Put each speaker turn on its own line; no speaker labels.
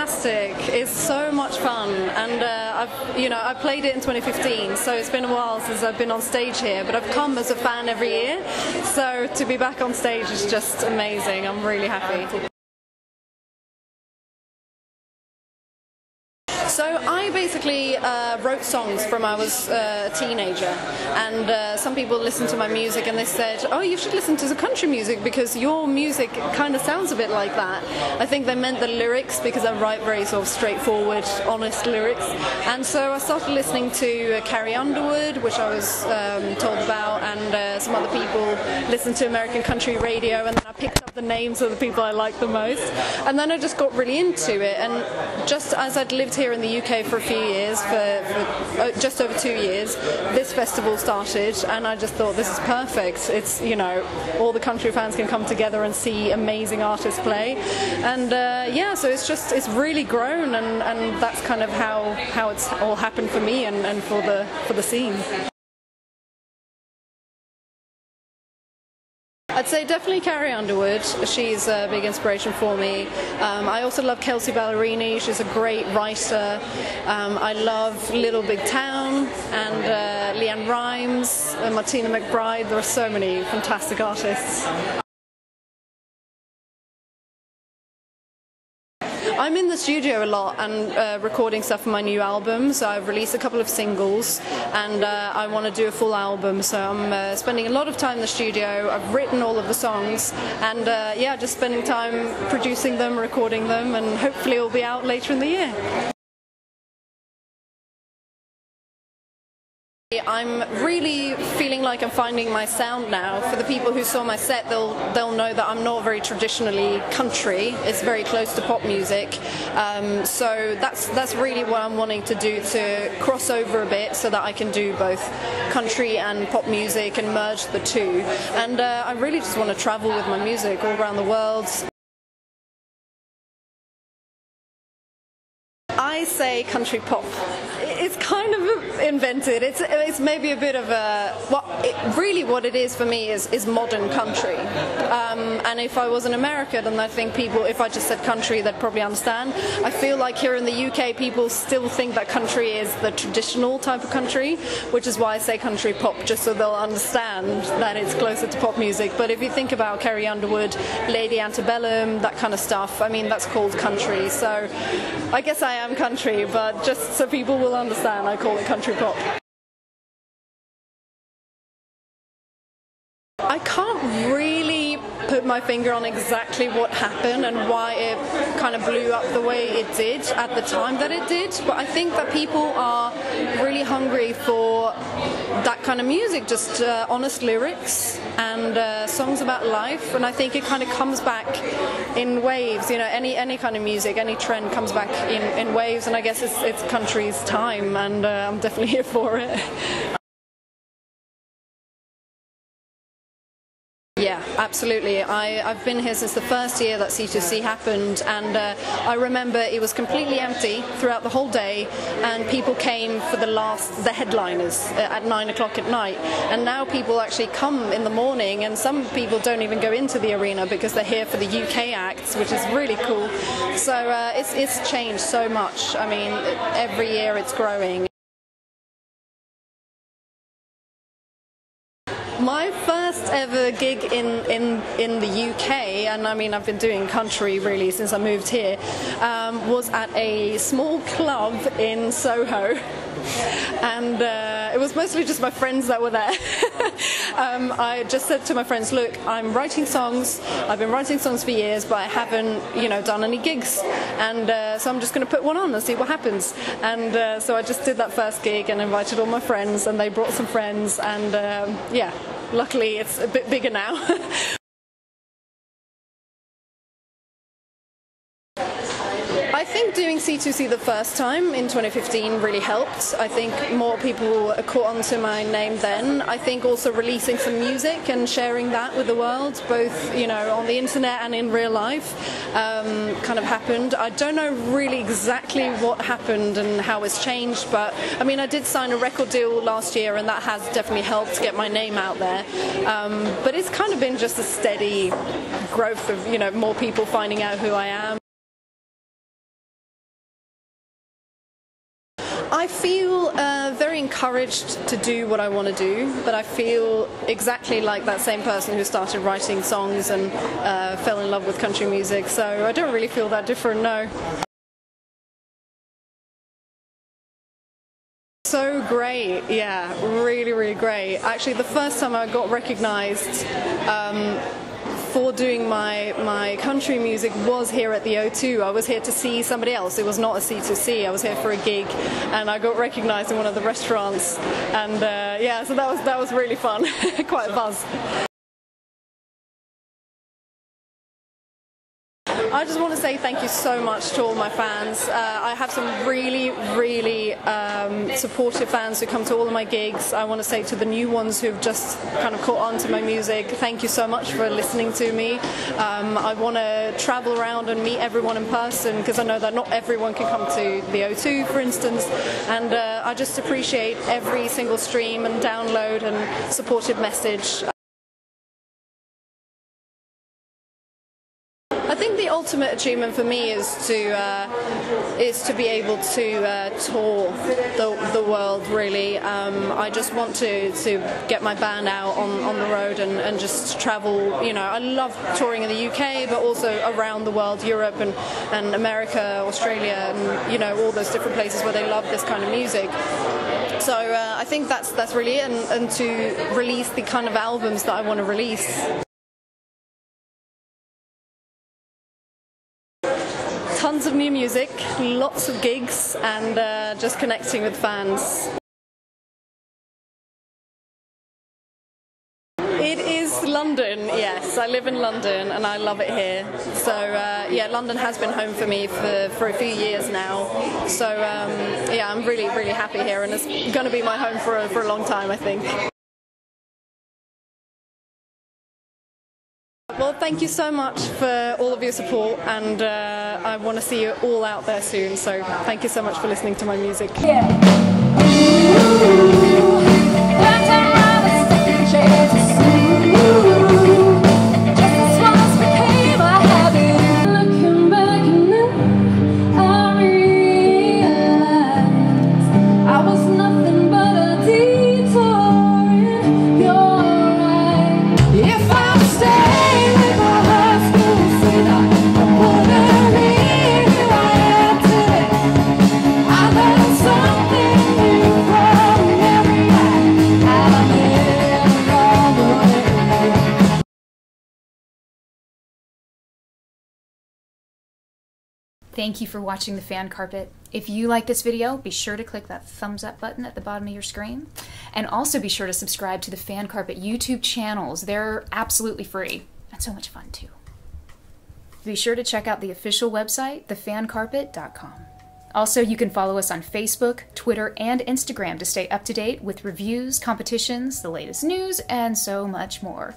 fantastic. It's so much fun, and I played it in 2015, so it's been a while since I've been on stage here, but I've come as a fan every year, so to be back on stage is just amazing. I'm really happy. So I basically wrote songs from I was a teenager, and some people listened to my music and they said, oh, you should listen to the country music because your music kind of sounds a bit like that. I think they meant the lyrics because I write very sort of straightforward, honest lyrics. And so I started listening to Carrie Underwood, which I was told about, and some other people listened to American country radio, and then I picked up the names of the people I liked the most. And then I just got really into it, and just as I'd lived here in the UK for a few years, for just over 2 years, this festival started, and I just thought this is perfect. It's, you know, all the country fans can come together and see amazing artists play, and yeah, so it's really grown, and that's kind of how it's all happened for me and for the scene. I'd say definitely Carrie Underwood. She's a big inspiration for me. I also love Kelsey Ballerini. She's a great writer. I love Little Big Town and Leanne Rimes, Martina McBride. There are so many fantastic artists. I'm in the studio a lot and recording stuff for my new album, so I've released a couple of singles, and I want to do a full album, so I'm spending a lot of time in the studio. I've written all of the songs, and yeah, just spending time producing them, recording them, and hopefully it'll be out later in the year. I'm really feeling like I'm finding my sound now. For the people who saw my set, they'll know that I'm not very traditionally country. It's very close to pop music. So that's really what I'm wanting to do, to cross over a bit so that I can do both country and pop music and merge the two. And I really just want to travel with my music all around the world. I say country pop. It's kind of invented. It's maybe a bit of a really what it is for me is modern country. And if I was in America, then I think people, if I just said country, they'd probably understand. I feel like here in the UK, people still think that country is the traditional type of country, which is why I say country pop, just so they'll understand that it's closer to pop music. But if you think about Carrie Underwood, Lady Antebellum, that kind of stuff, I mean, that's called country. So I guess I am country, but just so people will understand, I call it country pop. I can't really put my finger on exactly what happened and why it kind of blew up the way it did at the time that it did, but I think that people are really hungry for that kind of music, just honest lyrics and songs about life, and I think it kind of comes back in waves. You know, any kind of music, any trend comes back in waves, and I guess it's country's time, and I'm definitely here for it. Yeah, absolutely. I've been here since the first year that C2C happened, and I remember it was completely empty throughout the whole day, and people came for the headliners at 9 o'clock at night, and now people actually come in the morning, and some people don't even go into the arena because they're here for the UK acts, which is really cool. So it's changed so much. I mean, every year it's growing. My first ever gig in the UK, and I mean I've been doing country really since I moved here, was at a small club in Soho, and it was mostly just my friends that were there. I just said to my friends, look, I'm writing songs, I've been writing songs for years, but I haven't, you know, done any gigs, and so I'm just going to put one on and see what happens. And so I just did that first gig and invited all my friends, and they brought some friends, and yeah, luckily it's a bit bigger now. I think doing C2C the first time in 2015 really helped. I think more people caught on to my name then. I think also releasing some music and sharing that with the world, both, you know, on the internet and in real life, kind of happened. I don't know really exactly what happened and how it's changed, but I mean, I did sign a record deal last year, and that has definitely helped get my name out there. But it's kind of been just a steady growth of, you know, more people finding out who I am. I feel very encouraged to do what I want to do, but I feel exactly like that same person who started writing songs and fell in love with country music, so I don't really feel that different, no. So great, yeah, really, really great. Actually, the first time I got recognized for doing my country music was here at the O2. I was here to see somebody else. It was not a C2C. I was here for a gig, and I got recognized in one of the restaurants. And yeah, so that was really fun. Quite a buzz. I just want to say thank you so much to all my fans. I have some really, really supportive fans who come to all of my gigs. I want to say to the new ones who've just kind of caught on to my music, thank you so much for listening to me. I want to travel around and meet everyone in person, because I know that not everyone can come to the O2, for instance, and I just appreciate every single stream and download and supportive message. I think the ultimate achievement for me is to be able to tour the world, really. I just want to get my band out on the road and just travel. You know, I love touring in the UK, but also around the world, Europe and America, Australia, and you know, all those different places where they love this kind of music. So I think that's really it, and to release the kind of albums that I want to release. Tons of new music, lots of gigs, and just connecting with fans. It is London, yes. I live in London and I love it here. So yeah, London has been home for me for a few years now. So yeah, I'm really, really happy here, and it's going to be my home for a long time, I think. Well, thank you so much for all of your support, and I want to see you all out there soon, so thank you so much for listening to my music.
Thank you for watching The Fan Carpet. If you like this video, be sure to click that thumbs up button at the bottom of your screen. And also be sure to subscribe to the Fan Carpet YouTube channels. They're absolutely free and so much fun too. Be sure to check out the official website, thefancarpet.com. Also, you can follow us on Facebook, Twitter, and Instagram to stay up to date with reviews, competitions, the latest news, and so much more.